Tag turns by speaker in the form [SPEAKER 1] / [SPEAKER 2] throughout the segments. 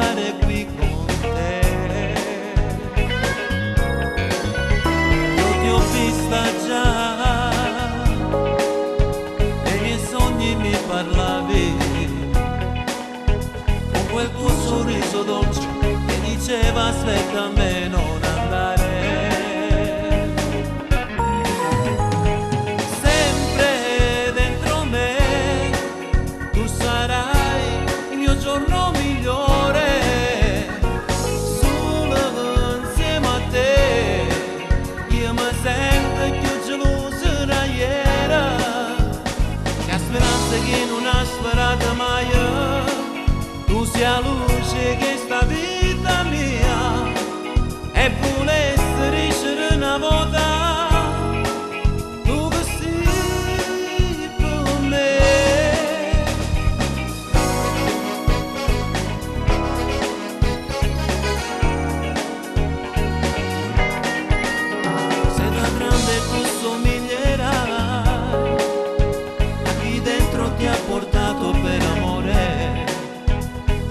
[SPEAKER 1] stare qui con te. Io ti ho vista già, nei miei sogni mi parlavi, con quel tuo sorriso dolce che diceva aspetta a me, non andare. Sempre dentro me tu sarai il mio giorno migliore, solo insieme a te io mi sento più gelosa da ieri, la speranza che non ha sperato mai, tu sei la luce che sta vita mia e volessi riuscire una volta. Ti ha portato per amore,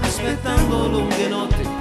[SPEAKER 1] aspettando lunghe notti